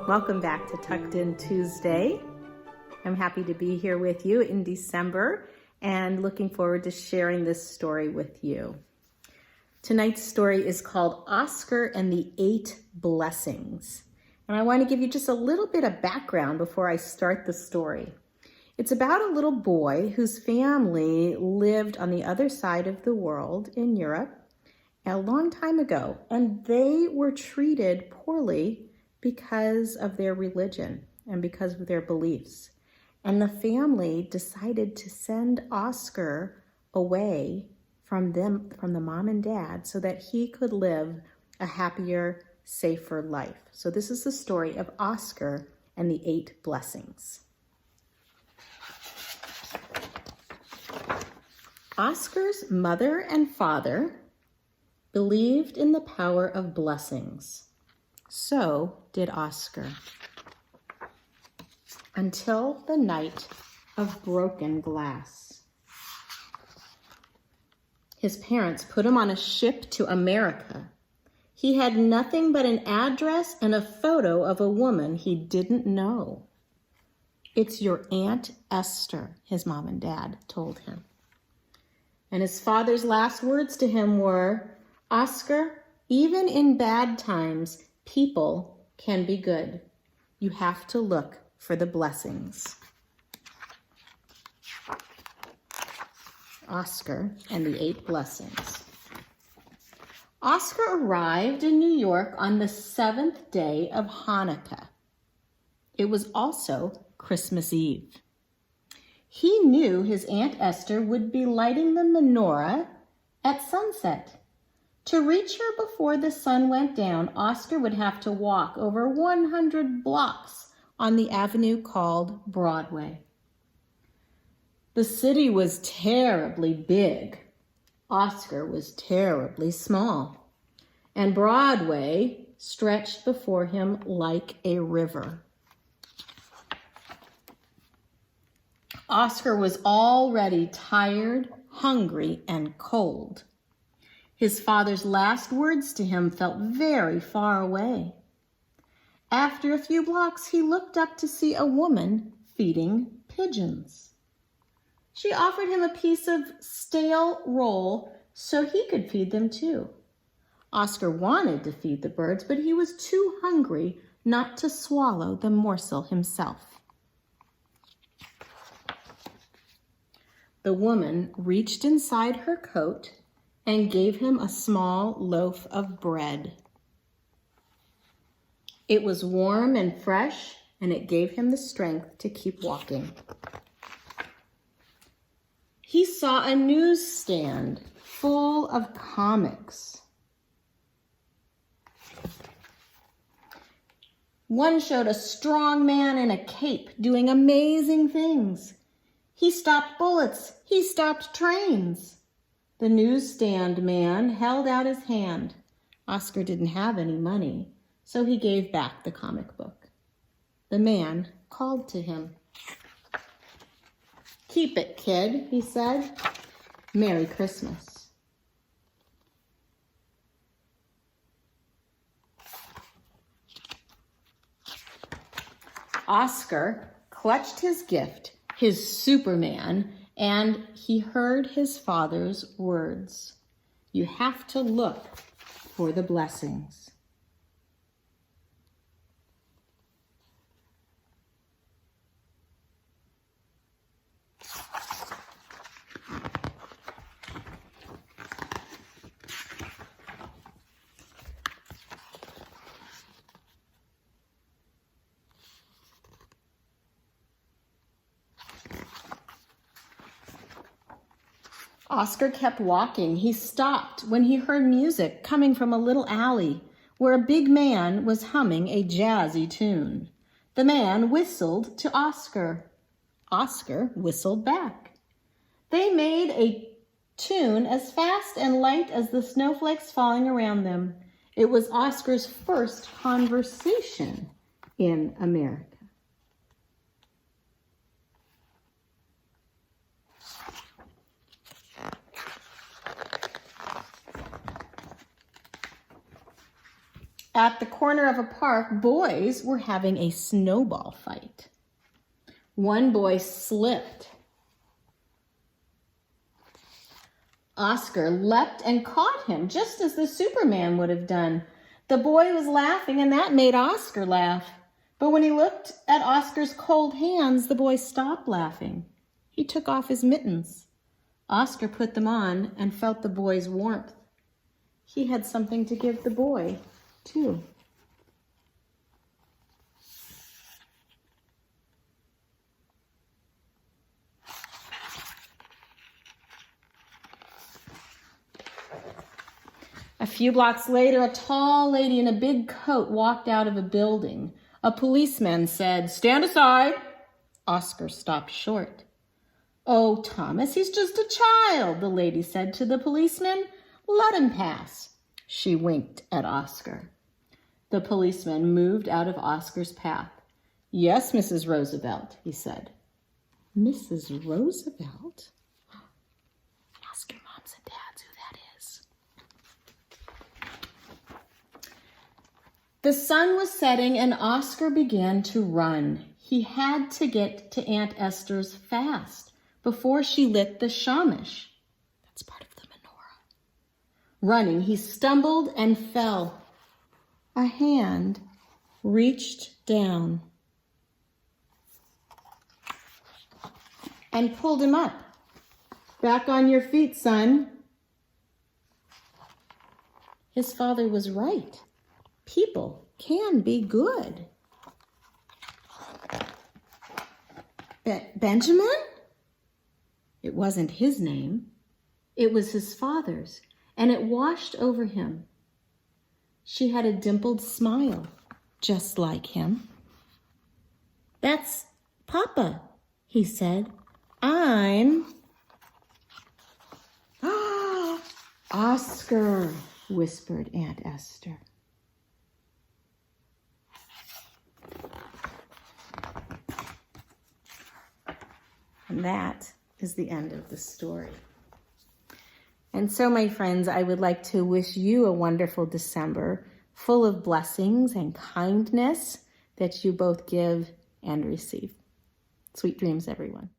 Welcome back to Tucked In Tuesday. I'm happy to be here with you in December and looking forward to sharing this story with you. Tonight's story is called Oskar and the 8 Blessings. And I want to give you just a little bit of background before I start the story. It's about a little boy whose family lived on the other side of the world in Europe a long time ago, and they were treated poorly because of their religion and because of their beliefs. And the family decided to send Oskar away from the mom and dad, so that he could live a happier, safer life. So this is the story of Oskar and the 8 Blessings. Oskar's mother and father believed in the power of blessings. So did Oskar. Until the night of broken glass. His parents put him on a ship to America. He had nothing but an address and a photo of a woman he didn't know. "It's your Aunt Esther," his mom and dad told him. And his father's last words to him were, "Oskar, even in bad times, people can be good. You have to look for the blessings." Oskar and the 8 Blessings. Oskar arrived in New York on the 7th day of Hanukkah. It was also Christmas Eve. He knew his Aunt Esther would be lighting the menorah at sunset. To reach her before the sun went down, Oskar would have to walk over 100 blocks on the avenue called Broadway. The city was terribly big. Oskar was terribly small. And Broadway stretched before him like a river. Oskar was already tired, hungry, and cold. His father's last words to him felt very far away. After a few blocks, he looked up to see a woman feeding pigeons. She offered him a piece of stale roll so he could feed them too. Oskar wanted to feed the birds, but he was too hungry not to swallow the morsel himself. The woman reached inside her coat and gave him a small loaf of bread. It was warm and fresh, and it gave him the strength to keep walking. He saw a newsstand full of comics. One showed a strong man in a cape doing amazing things. He stopped bullets. He stopped trains. The newsstand man held out his hand. Oskar didn't have any money, so he gave back the comic book. The man called to him. "Keep it, kid," he said. "Merry Christmas." Oskar clutched his gift, his Superman, and he heard his father's words. "You have to look for the blessings." Oskar kept walking. He stopped when he heard music coming from a little alley where a big man was humming a jazzy tune. The man whistled to Oskar. Oskar whistled back. They made a tune as fast and light as the snowflakes falling around them. It was Oskar's first conversation in America. at the corner of a park, boys were having a snowball fight. One boy slipped. Oskar leapt and caught him, just as the Superman would have done. The boy was laughing, and that made Oskar laugh. But when he looked at Oskar's cold hands, the boy stopped laughing. He took off his mittens. Oskar put them on and felt the boy's warmth. He had something to give the boy, too. A few blocks later, a tall lady in a big coat walked out of a building. A policeman said, "Stand aside." Oskar stopped short. "Oh, Thomas, he's just a child," the lady said to the policeman. "Let him pass." She winked at Oskar. The policeman moved out of Oskar's path. "Yes, Mrs. Roosevelt," he said. Mrs. Roosevelt? Ask your moms and dads who that is. The sun was setting and Oskar began to run. He had to get to Aunt Esther's fast before she lit the shamash. That's part of the menorah. Running, he stumbled and fell. A hand reached down and pulled him up. "Back on your feet, son." His father was right. People can be good. Benjamin? It wasn't his name. It was his father's, and it washed over him. She had a dimpled smile, just like him. "That's Papa," he said. "I'm..." "Oskar," whispered Aunt Esther. And that is the end of the story. And so, my friends, I would like to wish you a wonderful December, full of blessings and kindness that you both give and receive. Sweet dreams, everyone.